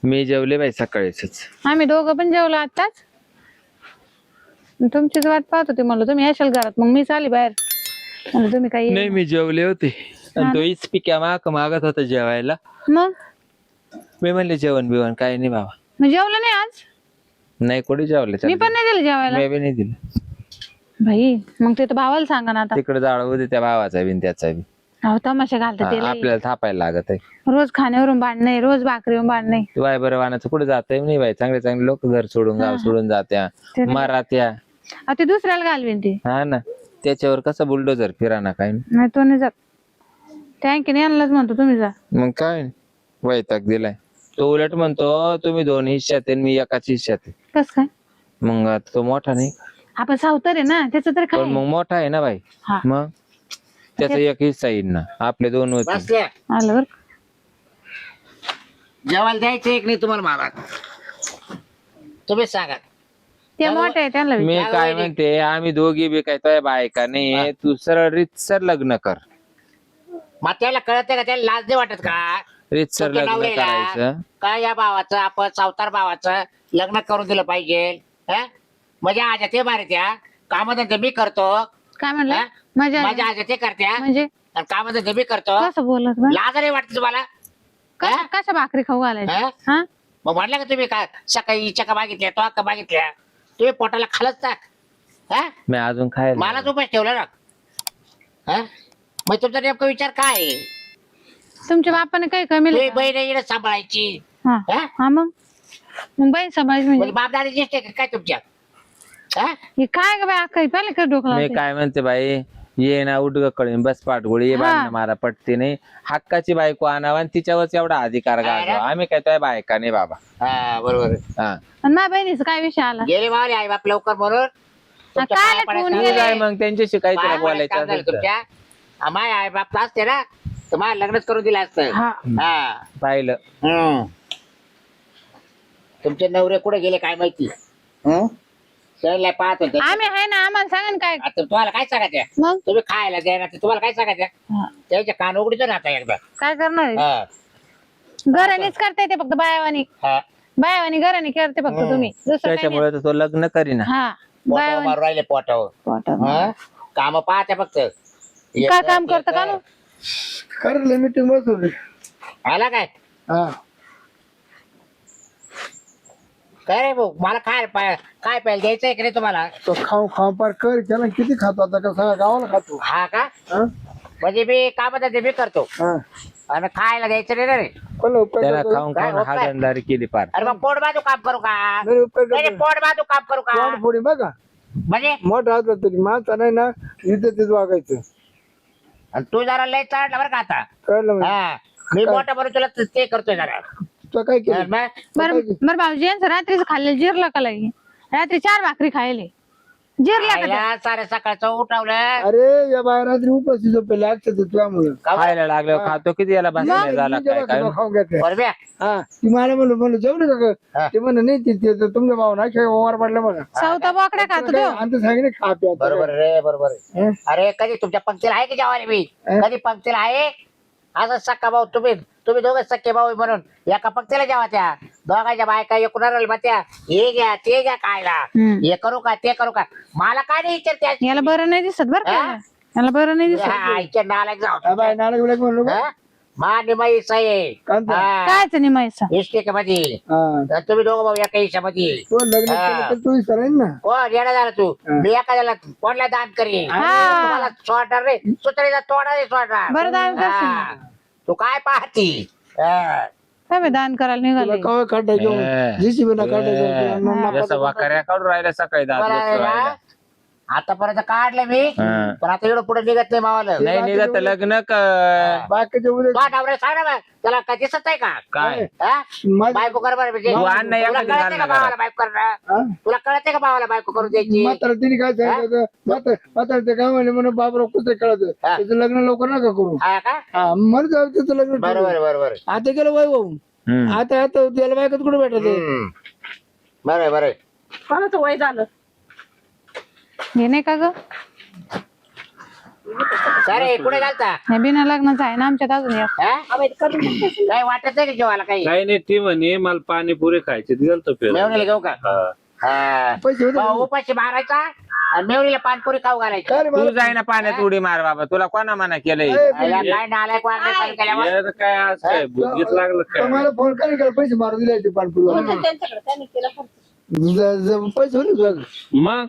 मी जेवले बाई सकाळीच. आम्ही दोघं पण जेवलो आताच. तुमचीच वाट पाहत होती, म्हणलं तुम्ही येशाल घरात, मग मी चाली बाहेर. म्हणलं तुम्ही काही नाही मी जेवले होते आणि तो इस्पिक्या मागत होता जेवायला. मग मी म्हणले जेवण बिवण काही नाही बाबा. मग जेवलं नाही आज? नाही कुठे जेवले मी पण नाही दिलं जेवायला. मी बी नाही दिलं भाई. मग ते तर भावाला सांगा ना आता. तिकडे जाळ होते त्या भावाचा बी त्याचा बी. अहो तमाशा घालतात ते लई. आपल्याला थापायला लागत आहे. रोज खाण्यावरून भांडणे, रोज भाकरीवरून भांडणे. तू बाय बरं वाहनाचं कुठे जात नाही बाई. चांगले चांगले लोक घर सोडून गाव सोडून जात्या मारात्या. अहो ते दुसऱ्याला घालवीन ते. हा ना त्याच्यावर कसं बुलडोजर फिराना काय नाही तो नाही जात. थँक्यू नाही आणलाच म्हणतो तुम्ही जा. मग काय वैताग दिलाय तो. उलट म्हणतो तुम्ही 2 हिश्श्यात आहे मी एकाच हिश्श्यात आहे. कस काय? मग आता तो मोठा नाही आपण सावतर आहे ना, त्याचं तर पण काय. मग मोठा आहे ना बाई. हा. मग त्याचा एक हिस्सा येईल ना. आपले 2 होते. बसल्या आलं बर. जेवायला द्यायचं एक नाही तुम्हाला मला. तुम्ही सांगा. ते मोठे आहे त्यांना मी विचार. काय म्हणते आम्ही दोघी बी काय तुझ्या बायका नाही. तू सरळ रीतसर लग्न कर. मग त्याला कळत का? त्याला लाज नाही वाटत का? रीतसर तुमच्या लग्न नवऱ्याला करायचं. का या भावाचं, आपण सावतार भावाचं लग्न करून दिलं पाहिजे. हा? म्हणजे आज ते मारे त्या कामधंदे मी करतो. काय म्हणलं? हा? मजा माझ्या आज ते करत्या म्हणजे आणि कामधंदे मी करतो. कसं बोलत बा? लाज नाही वाटत तुम्हाला? कशा भाकरी खाऊ घालायची? हा? हा. मग म्हटलं का तुम्ही काय सकाळी चका मागितल्या तो का मागितल्या? तुम्ही पोटाला खालच टाक. हा? मी अजून खायला मलाच उपास ठेवला ना. हा? मग तुमचा नेमका विचार काय आहे? तुमच्या बापाने काही कमी तुम्ही बहीण येणं सांभाळायची. हा. हा? हा मग बाई समाज म्हणजे म्हणजे बाप दादाची इष्ट आहे का काय तुमच्या? हा? हे काय ग बाई काही पहिले कर डोकं मी लावते. काय म्हणते बाई ये ना उडग कळीन बस पाठगोळी ये बांधणं मारा पटते नाही. हक्काची बायको आणावा आणि तिच्यावरच एवढा अधिकार गाजवा. आम्ही काय तुझ्या बायका नाही बाबा. हा बरोबर. हा आणि माझ्या बहिणीचा काय विषय आला? गेले मावले आई बाप लवकर म्हणून तुमच्या काय पाया पडायचं ठेवून काम गेले? झालं. काय मग त्यांच्याशी काहीतरी पाया बोलायचं पडायचं काम झालं असेल तर. तुमच्या. माय आई बाप असते ना तर मला लग्नच करून दिलं असतं. हा. हा. पाहिलं हम्म. तुमचे नवरे कुठे गेले काय माहिती? त्याला पाहत होते. आम्ही आहे ना, आम्हाला सांगा ना काय. आता तुम्हाला काय सांगायचं? मग तुम्ही खायला द्या ना तुम्हाला काय सांगायचं? हा. त्याच्या कान उघडीतो ना आता एकदा. काय करणार आहे? हा. घरानेच करता येते फक्त बायावानी. हा. बायावानी घराने करते फक्त तुम्ही. दुसरं काही नाही. त्याच्यामुळे तर तो लग्न करीना. हा. पोटावर बायावानी मारून राहिले पोटावर. पोटावर. काम पाहते फक्त. काय काम करतं का? करले मीटिंग बसवली. आला काय? हा काय रे भाऊ मला काय काय प्यायला द्यायचंय की नाही तुम्हाला? तो खाऊ खाऊ पार कर त्याला किती खातो आता का सगळ्या गावाला खातो. हा का? हा? म्हणजे मी काम मी करतो हा. आणि खायला द्यायचं नाही रे. कोण उपकार त्याला करतो? खाऊन काय खाऊन होत नाही? हागणदारी केली पार. अरे मग पोट बाजू काम करू का? नाही उपकार नाही करतो. पोट बाजू काम करू का? तोंड फोडी बघा म्हणजे मोठा असला तरी माणसा नाही ना इथं तिथं वागायचं. आणि तू जरा लय चढला बरं का आता. कळलं म्हणजे हा मी मोठं बरोबर तुला ते करतोय जरा. तो काय केलं? मग बरं भाऊजी यांचं रात्रीच खाल्लं जिरलं का लगे? रात्री 4 भाकरी खायले जिरला का ते? खायला सारे सकाळचं उठवलं. अरे या बाहेर रात्री उपाशी झोपेला लागतं तुझ्यामुळं. खायला लागल्यावर खातो किती याला बस नाही झाला काय काय. खाऊन घेते. बरोबर. हा ती मला म्हणलं जेवू नका हा. का? ते म्हणलं नाही ते तुमच्या भावना ओवार पडलं बघा. सावता बोकड्या खातो तो. आणि सांगितलं खा प्या. बरोबर रे बरोबर. हा? अरे कधी तुमच्या पंक्तीला आहे की जेवायला मी? कधी पंक्तीला आहे? असं सक्का भाऊ तुम्ही दोघं सक्के भाऊ म्हणून एका पंक्तीला जेवा त्या दोघांच्या बायका एकूण मग त्या हे घ्या ते घ्या खायला. हे करू का ते करू का? मला काय नाही विचारते. याला बरं नाही दिसत बरं का? हा? याला बरं नाही दिसत. आईच्या नालायक हा जाऊ. बाय नाटक बिडक म्हणलो का? मा निमाई सये कांता? कायच नाही माहिती. इष्टिक मध्ये हा तुम्ही दोघं भाऊ एका हिशामध्ये. तो लग्न केलं तर तू विसरेन ना. कोण येणं झाला तू? मी एखाद्याला कोणला दान करीन. तुम्हाला सोडणार रे सुतळीचा तोडा रे सोडणार. बरं दान करशील ना. हा. तू काय पाहती? हा. काय बे दान करायला तुला निघाले? कवा काढायचं जीसीबी ना काढायचं. जसं वाकऱ्या काढून राहिल्या सकाळी बरं आहे दात ना? आतापर्यंत काढलं मी हा. पण आता एवढं पुढे निघत नाही मावाला. नाही निघत लग्न कर. बाकीच्या उद्या तो नवरा सांग ना बा, त्याला काय दिसत आहे का? काय हा? माझं- बायको कर बरं म्हणजे. तू आण ना तुला एखादी कळते घाल का ना भावाला घरात. बायको करणं? हा? तुला कळते का भावाला बायको करून द्यायची? म्हातारा तिने काय सांगितलं म्हातारा ते काय म्हणले म्हणून बाबराव कुठे कळत हा. त्याचं लग्न लवकर नका करू. हा का? हा मर जाऊ त्याचं लग्न ठरवू. बरोबर बरोबर. आता गेलं वय भाऊ हम्म. आता त्याला बायकात कुठे भेटत बरं बरं. कोणाचं वय झालं? हे नाही का ग? सरे कुठे घालता हे बिना लग्नाचं आहे ना आमच्यात अजून एक. हा? काही वाटत नाही का जेवायला काही काही नाही ती म्हणे मला पाणीपुरी खायची गेलतो मेवणीला घेऊ का हा. पैसे होते मग उपाशी मारायचा आणि मेवणीला पानपुरी खाऊ घालायची काय रे तू मला जाय ना पाण्यात उडी मार बाबा तुला कोणा मना केलंय याला काय नालायक वागणे चालू केल्यावर यार काय आज काय बुद्धीत लागलं काय मला फोन काय केला पैसे मारून दिले ते पानपूर पैसे होते तुझ्या मग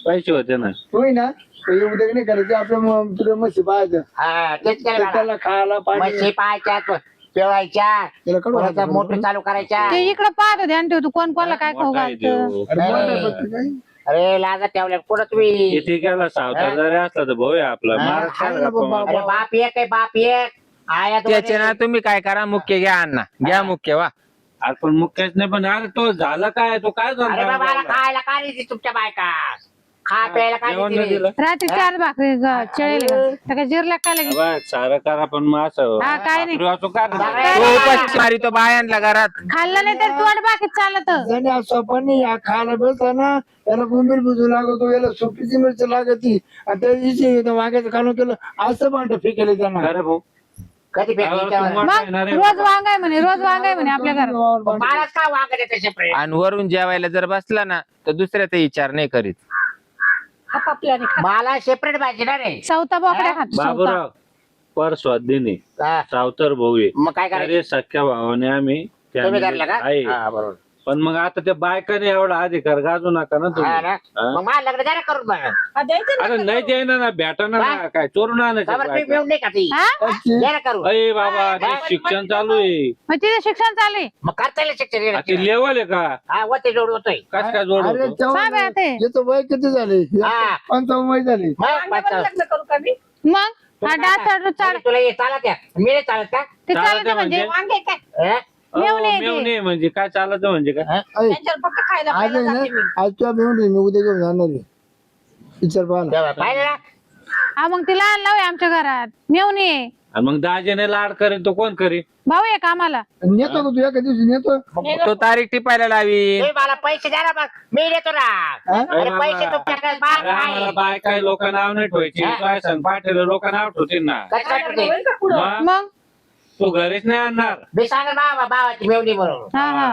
पैसे होते ना होई ना उद्या नाही करायचं आपल्या तुला मशी पाहायचं हा तेच केलं मला. त्याला खायला पाणी म्हशी पाहायच्या पिळायच्या त्याला कडू परत मोटर चालू करायच्या ते इकडे पाहत ध्यान ठेवतो कोण कोणाला काय खाऊ काय घालतं देऊ? अरे मला पत्ते काय? अरे लाजा ठेवल्या कुठं तुम्ही इथे गेला सावकार जरी असला तर भाऊ आहे आपला हा, मारा आहे ना बाबा. अरे बाप एक आहे बाप एक आया त्याचे ना तुम्ही काय करा मुख्य घ्या अण्णा घ्या मुख्य वा आपण मुख्यच नाही पण अरे तो झाला काय तो काय अरे बाबा मला झाला खायला काय देते तुमच्या बायका खा प्यायला काय जेवण नाही देते दिलं रात्री 4 भाकरी चळेल त्या काय जिरल्या काय लगे बाबा, सारं करा पण मग असं हा, काय नाही. आपलं असं काय तो उपाशी मारी तो बायांना घरात खाल्लं नाही तर तोंड बाकीत चालत ज्याने आज स्वप्नी या खायला बसला ना याला बोंबील बुजू लागतो याला सुकीची मिरची लागती आणि त्या दिवशी वांग्याचं खाणं केलं असं भांड फेकेलं त्यांना अरे भाऊ कधी अहो, भेटली तुम्हाला मग येणार आहे. रोज वांग आहे म्हणे रोज वांग आहे म्हणे आपल्या घरात मलाच का वागत आहे तसे प्रेम आणि वरून जेवायला जर बसला ना तर दुसऱ्याचा विचार नाही करीत मला सेपरेट भाजी ना रे चौथा बोकड्या खात चौथा बाबूराव पर स्वाधीनी हा. सावतर भाऊ आहे मग काय करायचं अरे सख्या भावाने आम्ही तुम्ही family धरलं का आहे हा, बरोबर पण मग आता त्या बायकाने एवढा अधिकार गाजू नका ना तुम्ही हा ना? हा? मग मला लग्न जरा करून बघ अरे नाही द्यायना ना भेटाना ना काय चोरून आणायचं खबर तुम्ही बायका. मिळून नाही का ती हा जरा करू अरे बाबा ते शिक्षण चालू आहे मग तिथे शिक्षण चालू आहे मग करता येईल शिक्षण आ, ते लेवल आहे का हा होते जोड होतोय कस काय जोड अरे होतो? काय बाई ते? याचं वय किती झाले हा. 55 वय झाले मग पाच- मग हा डास आणि तुला हे चालत या मी नाही चालत का ते चालतं चालत म्हणजे हा? मेवणे आहे ते. मेवणे म्हणजे काय चालत म्हणजे काय आज आहे ना आज तुला मिळून मी उद्या घेऊन जाणार आहे विचार पाहिला तेव्हा पाहिलं ना हा मग ती लहान लाव आमच्या घरात मेवणी आहे आणि मग दाजेने लाड करेल तो कोण करेल भाऊ आहे कामाला नेतो का तू एका दिवशी नेतो तो तारीख टिपायला लावी तुम्ही मला पैसे द्या ना मग मी देतो ना अरे पैसे तुमच्याकडे बाग अरे आम्हाला आहे. बाय काय लोक नाव नाही ठेवायची काय सांग पाटील लोक नाव ठेवतील ना कसं काय करते? मग मग तू घरीच नाही आणणार मी सांगेल बाबा भावाची मेवणी म्हणून हा हा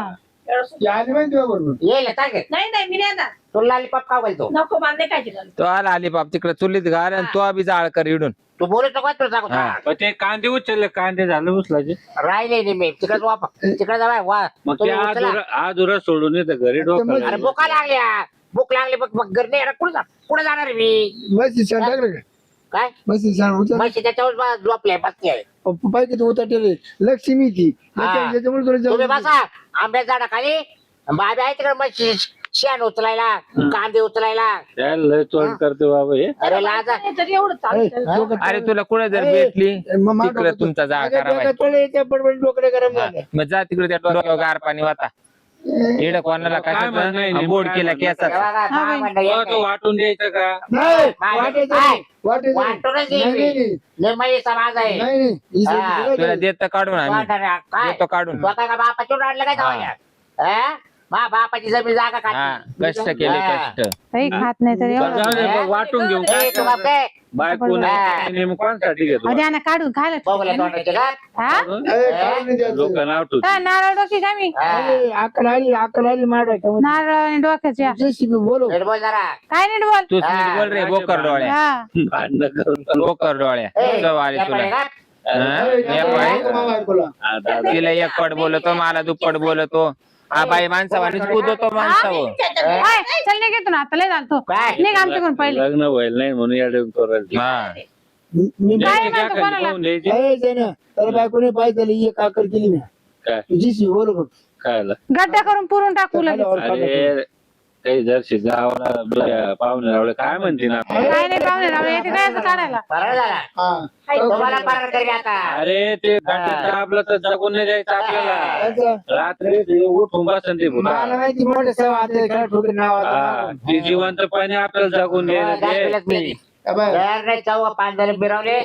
आली माहिती तुझ्या बरोबर येईल चालेल नाही मी नाही येणार. तुला लॉलीपॉप खाऊ घालतो नको मला नाही खायची लाली. तो आला आली बाप तिकडे चुलीत घाल आणि तो बी जाळ कर इडून तू बोलत नको तुला सांगू हा. पण ते कांदे उचलले कांदे झाले उचलायचे राहिले नाही मी तिकडे वाप तिकडे जावाय वा मग ते तुम्ही उचला. आधुरा सोडून येतं घरी डोकं अरे भुका लागल्या भूक लागली मग घरी नाही कुठे जाणार आहे मी म्हशी शान टाकलं का काय म्हशी शान उचल म्हशी त्याच्यावर झोपले बसते आहे पाय किती उतरले लक्ष्मी ती हा. याच्यामुळे तुला तुम्ही जेवण बसा आंब्या झाडा खाली बाबी आहे तिकडे म्हशी शेण उचलायला कांदे उचलायला त्याला लय तोंड करते बाबा हे अरे लाजा नाही तर एवढं चालतं. अरे तुला कुठे जर भेटली तिकडे तुमचा जाळ करावा डोकडे गरम झाले मग जा तिकडे त्या डोक्यावर गार पाणी वाता इड कोणाला काय म्हणणं आहे? काय बोट केला केसात तो वाटून द्यायचं का नाही वाटायचं नाही. वाटायचं नाही. वाटूनच नाही, नाही, नाही. निर्मळी समाज आहे नाही, नाही. ही सगळी हा. सगळं तुला झालं. देत काढून आम्ही काय देतो काढून तो काय का बापाची आणलं काय जाऊया मा बापाची जमीन जागा हा खाती कष्ट केले हा. कष्ट काही खात नाही तर एवढं जाऊ दे, बघ, वाटून घेऊ ए, तू बाप काय बायको हा. नेमकं कोणासाठी घेतो अहो, द्या ना काढून खायला बघूला तोंडाचे का हा अरे, काय नाही द्यायचं. लोक नाव ठेवतील. काय नारळ डोकी काय मी हा. अरे, अकल आली मारायचं नारळ आणि डोक्याच्या बोलो नीट बोल जरा काय नीट बोल तूच नीट बोल रे बोकर डोळ्या हा भांडणं करून बोकर डोळ्या ए, चव आली या तुला पडेल का? हा? या पाय. तिला एक पट बोलतो मला दुप्पट बोलतो हा बाई माणसावानीच कुदतो माणसावर काय चल निघ इथून आता लय झालतो काय? निघ आमच्याकडून पहिले लग्न व्हायला नाही म्हणून या करायचं हा काय म्हणतो कोणाला त्याला बायकोने पाहिजे एक आकर केली मी काय तुझी बोलो बघ खायला गड्डा करून पुरून टाकू लगेच अरे काही जर गावाला पाहुणे रावळे काय म्हणते ना काय नाही पाहुणे रावळे येते काय असं काढायला बरं झाला हा. तुम्हाला बरं तरी आता अरे ते गड्ड्यात दाबलं तर जगून नाही जायचं आपल्याला अच्छा. रात्री ते उठून बसन ते भुता. मला माहिती मोठे सेवा आता काय ठोके नाव हा, आता. ते जिवंतपणे आपल्याला जगून द्यायला दाखविलंच दे मी. का बाय? जर नाही चौघ पाच जण मिरवले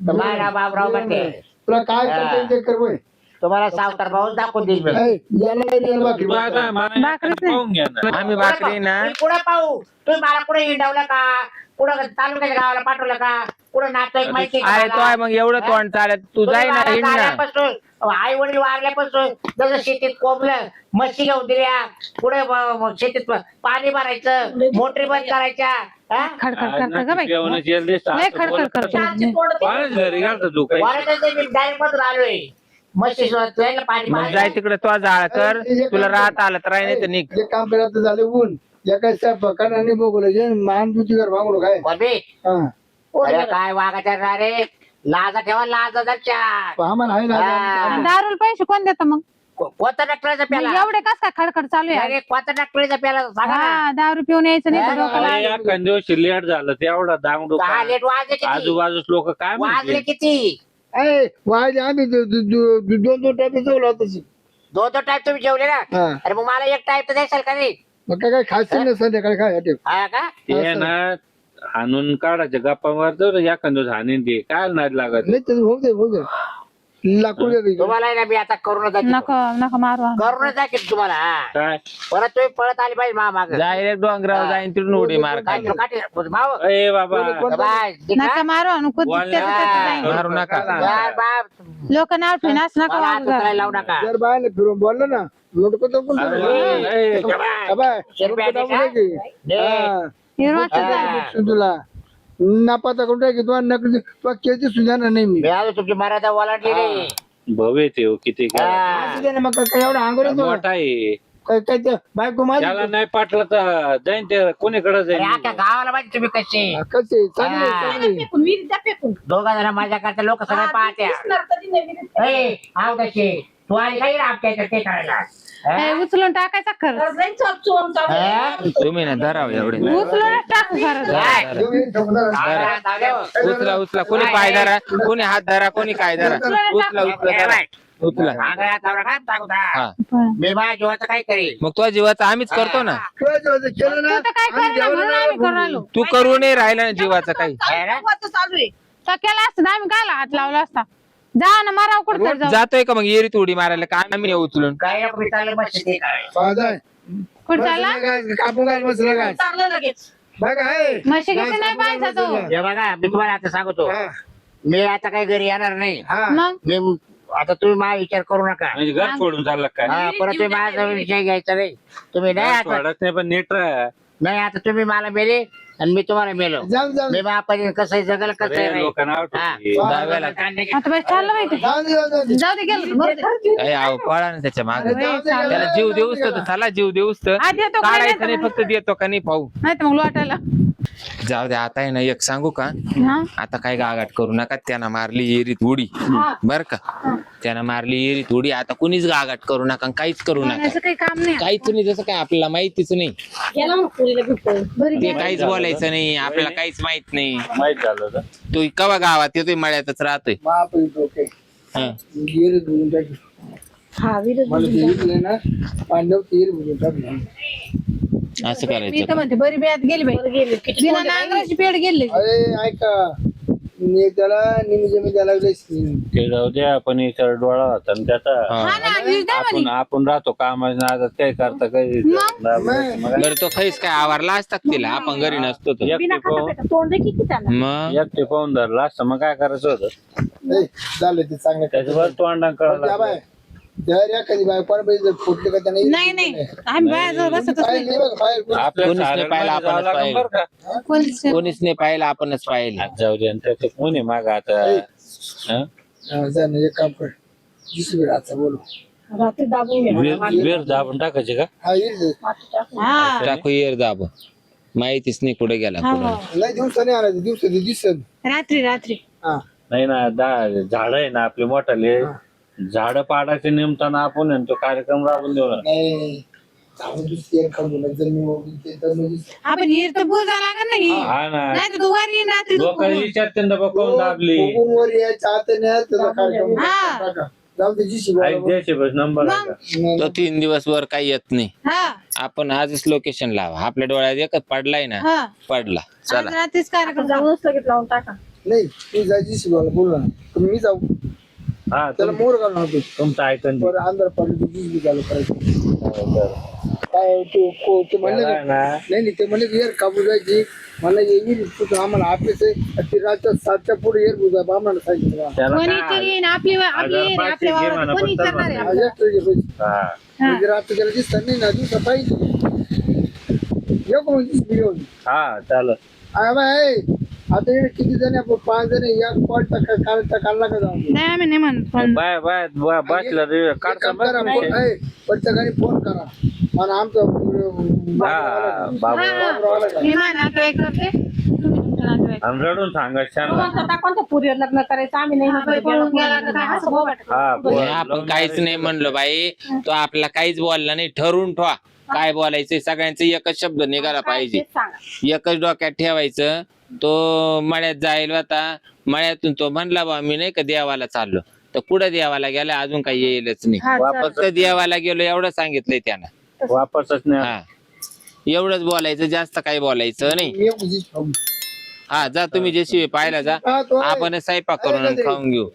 तर माझा बाबराव म्हणते तुला काय करता येईल ते कर बोय. तुम्हाला सावकार भाऊ दाखवून देईल मी. याला नाही द्यायला बाकी. तू आता मला भाकरीच नाही. पाहून घ्या ना. आम्ही भाकरी ना मी कुठं पाहू तुम्ही मला कुठे हिंडवलं का कुठं तालुक्याच्या गावाला पाठवलं का कुठं नातं माहिती आहे का आहे तो मला? आहे मग एवढं तोंड चालत तू जाय ना हिंड ना आई वडील वारल्यापासून जसं शेतीत कोंबलं म्हशी घेऊन दिल्या पुढे शेतीत पाणी भरायचं मोटरी बंद करायच्या हा? खडखड करतं ग बाई जेवणाची जल्दी लय खडखड करतो चहाची तोडत कोणाच घरी घालतो तू काही वाराच्याच मी डायरेक्ट मधून आलोय म्हशी तुला पाणी मग जाय भरायचं. तिकडे तो जाळ कर तुला राहत आलं तर राही नाही तर निघ एक काम करायचं झालं ऊन एका स्वयंपाकाने नाही बघू जे मान दुधीवर मागू काय बबी, हा अरे काय वागायच्या रे लाजा ठेवा लाजा दरच्या आम्हाला आहे ना दारूला पैसे कोण देतं मग कोणता डॉक्टरचा प्याला मग एवढे कस काय खडखड चालू आहे अरे कोणता डॉक्टरचा प्याला सांगा ना हा दारू पिऊन यायचं नाही तर डोकं अरे या कंदिवशी लेट झालं तेवढा दांगडू दहा लेट वाजले किती आजूबाजूच लोक काय वाजले म्हणते किती वाज आम्ही दोन टाइम जेवलो तशी दोन टाइम तुम्ही जेवले ना हा अरे मग मला एक टाइम तर द्याल का नाही मग काय खायचं नाही संध्याकाळी काय ठेव हा का ते ना हाणून काढायच्या गप्पावर तर या कंदिवस हाणीन ते काय नाही लागत नाही तर होऊ दे लाकूड दे तुम्हाला आहे ना मी आता करून दाखवतो नको नको मारू आम्ही. करून दाखवतो तुम्हाला हा. काय परत तुम्ही पळत आली पाहिजे माग डायरेक्ट डोंगरावर जाईन तिथून उडी मार खाली भाऊ ए बाबा बाय नका मारू नको मारू नका लोक नाव ठेवून असं नका वागू जरा. लावू नका जर बायला फिरून बोललं ना लोटको तर पण ए, हिरवा तुला नापाता कुठे की तुला नकली तुला केची सुधारणार नाही मी मी आज तुमची मर्यादा ओलांडली नाही भव्य ते हो, किती काय हा. असू दे ना, मग काय एवढा अंगोर मोठा आहे काय काय ते बायको माझी त्याला नाही पाठलं तर जाईन ते कोणीकडे अरे जाईन अख्ख्या गावाला माहिती तुम्ही कसे कसे चांगले हा. चांगले फेकून विहिरीत द्या फेकून दोघा जण माझ्या करता लोक सगळे पाहत्या दिसणार कधी नाही विहिरीत. ए, आव कशी तू आली काही आमच्या इथे ते करायला हा? ए, उचलून टाकायचा खरं तर जाईन चोरून चालू. हा? तुम्ही ना धराव एवढे उचलूनच टाकू खरं काय? धरा. जाऊ दे हो. उचला उचला कोणी पाय धरा कोणी हात धरा कोणी काय धरा उचला उचला ए, धरा बाय. उचला आंधळ्या चावडा काय सांगू का? हा मी माझ्या जीवाचं काय करेल मग तो जीवाचं आम्हीच करतो ना केलं ना तू तर काय आम्ही करणार म्हणून आम्ही करून आलो तू करू नाही राहिला ना जीवाचं काही आहे ना? वाचं चालू आहे. तर केला असतं आम्ही कायला हात लावला असता जा ना माराव कुठं तर जाऊ जातोय का मग एरीत उडी मारायला काय आम्ही नाही उचलून काय नको मी चालले मस्त ते काय फायदा कुठं चालला कापून काय बसला काय चाललं लगेच. बघा आहे म्हशी कशी नाही पाहायचा तो हे बघा मी तुम्हाला आता सांगतो हा, मी आता काही घरी येणार नाही हा. मग मी आता तुम्ही माझा विचार करू नका म्हणजे घर सोडून चालला काय हा, परत तुम्ही माझा विषय घ्यायचा नाही तुम्ही नाही घर आता सोडत नाही पण नीट राहा. नाही आता तुम्ही मला मेले आणि मी तुम्हाला मेलो जाऊ जाऊ मी आपण कसं जगल कसं अरे, आहे लोकांना हा. आवडते. दहाव्याला आता बाई चाललं माहिती जाऊ दे, जाऊ दे. जाऊ दे गेलं बरं ते. अय, आहो, पळा ना त्याच्या मागे अरे, जाऊ दे, जाऊ दे. त्याला जीव देऊस तर चला जीव देऊस तर आधी येतो का नाही काढायचं नाही येतो फक्त देतो का नाही पाहू नाही तर मग लोटायला जाऊ दे आता आहे ना एक सांगू का हा आता काय गागाट करू नका त्यानं मारली एरीत उडी बर का त्यानं मारली एरीत उडी आता कुणीच गागाट करू नका काहीच करू नका असं काही काम नाही काहीच नाही जसं काय आपल्याला माहितीच नाही गेला मग पुरीला भेटतो. ते काहीच बोलायचं नाही आपल्याला काहीच माहित नाही माहित झालं तर. तो कवा गावात येतोय मळ्यातच राहतोय महापरी डोके हा. गिर बुजून टाकली हा विहिरीत मला ते इथलं ना पांडव तीर बुजून टाकली असं मी करायचं तर म्हणते बरी बेत गेली बाई गेले. किती बिना तोंड आहे. नांगराची पेड गेली अरे ऐका मी त्याला निमी त्याला ते जाऊ द्या आपण विचार डोळा होता आणि त्याचा हा. हा ना वीज द्या म्हणे. आपण राहतो कामाच्या नादात काय करता काही बरं तो खैस काय आवारला असतात तिला आपण घरी नसतो तो बिना खाता पेटा तोंड आहे किती त्याला. मग एकटे पाहून धरला असतं मग काय करायचं होतं झालं ते चांगलं त्याच्यावर तोंडा कळला बाय जर एखादी बाय पण जर फुटले का त्याने नाही नाही आम्ही बाहेर बसतच नाही आपल्या कोणीच नाही साऱ्यांना पाहिलं, जावं आपणच लागेल पाहिलं. बरं का? कोणीच कोणीच नाही पाहिलं आपणच पाहिले आज जाऊ दे आणि त्याचं कोणी माग आता हं? एक काम कर दुसरी आजचा बोलू रात्री दाबून घ्या. वीर दाबून टाकायचे का हा येईल माती टाकून. हा टाकू येर दाब माहितीच नाही कुठे गेला कुठं नाही दिवसाने आला दिवस दिसन रात्री रात्री हा नाही ना झाड आहे ना आपले मोठाले झाड पाडायचे निमताना आपण आहे ना तो कार्यक्रम राबून देऊ ना. नाही जाऊन दुसरी एक खाऊन दिलं. जर मी मोगी ते तर म्हणजे आपण हिर तर बुजा लागत नाही हा ना नाही तर दुवार येईन रात्री लोक विचारते ना बघून दाबली कोकण वर यायच्या आत नाही त्याचा कार्यक्रम हा. टाका. जाऊ त्याची शिवाय ऐक द्यायचे बस नंबर आहे का? तो 3 दिवस वर काही येत नाही हा आपण आजच लोकेशन लावा आपल्या डोळ्यात एकच पडलाय ना हा पडला आज चला रात्रीच कार्यक्रम जाऊनच लगेच लावून टाका. नाही ती जायची शिवायला बोलू ना तुम्ही मी जाऊ हा त्याला मोर घालून आणतो तुमचं ऐकून घे. बरं अंधार पडली बिजली चालू करायची बरं. काय ते म्हणले त्याला आहे ना, नाही ते म्हणले की एअर काबू जायची मला येईल तिथून आम्हाला ऑफिस आहे ती रात्र 7च्या पुढे एअर बुजा आम्हाला सांगितलं त्याला कोणी काय तरी येईन, आपली आपली येईन, हजार आपल्या पाचशे घे वावरात म्हणा, कोणी पण करणार आहे चालणार आपलं? हा. म्हणजे रात्र त्याला दिसत नाही ना दिवसा पाहिजे येऊ का मग दिसली घेऊन हा चालत बाय आता इकडे किती जण आपण 5 जण या कॉल काढला का जाऊन नाही आम्ही नाही म्हणत पण बाय बाय बसला रे काढता बस पैसे. प्रत्येकाने फोन करा आणि आमचं हा बाबा मी माझ्या नातेवाईक करते, तुम्ही तुमच्या नातेवाईक. आणि रडून सांगा छान आता कोणत्या पुरीवर लग्न करायचं आम्ही नाही म्हणतो. पळून गेला तर काय असं बोल वाटत. हा बोल. नाही, आपण काहीच नाही म्हणलो बाई, तो आपला काहीच बोलला नाही. ठरवून ठेवा काय बोलायचं, सगळ्यांचं एकच शब्द निघाला पाहिजे, तेच सांगा. एकच डोक्यात ठेवायचं. तो मळ्यात जाईल आता, मळ्यातून तो म्हणला बा मी नाही का देवाला चाललो, तर कुठं देवाला गेला अजून काही येईलच नाही. हा, वापस फक्त देवाला गेलो एवढं सांगितलंय त्यानं. वापसच नाही हा एवढंच बोलायचं, जास्त काही बोलायचं नाही. हा जा तुम्ही जेशी पाहायला जा, आपण स्वयंपाक करून आणि खाऊन घेऊ.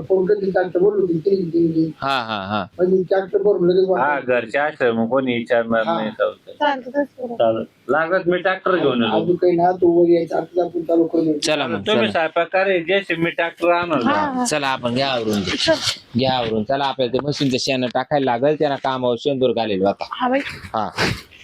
फोन करून ट्रॅक्टर भरून हा हा हा म्हणजे ट्रॅक्टर भरून लगेच हा घरच्या असलं मग कोणी विचारणार नाही. चालतं तसं करू. चालत लागत मी ट्रॅक्टर घेऊन येतो. अजून काही ना तू वर यायचं आता आपण चालू करून चला मग तुम्ही चला. स्वयंपाक करे जे मी ट्रॅक्टर आणणार चला आपण घ्या आवरून घ्या आवरून. चला आपल्याला ते मशीनचं शेण टाकायला लागेल, त्यांना कामावर शेंदूर घालेल आता. हा बाई हा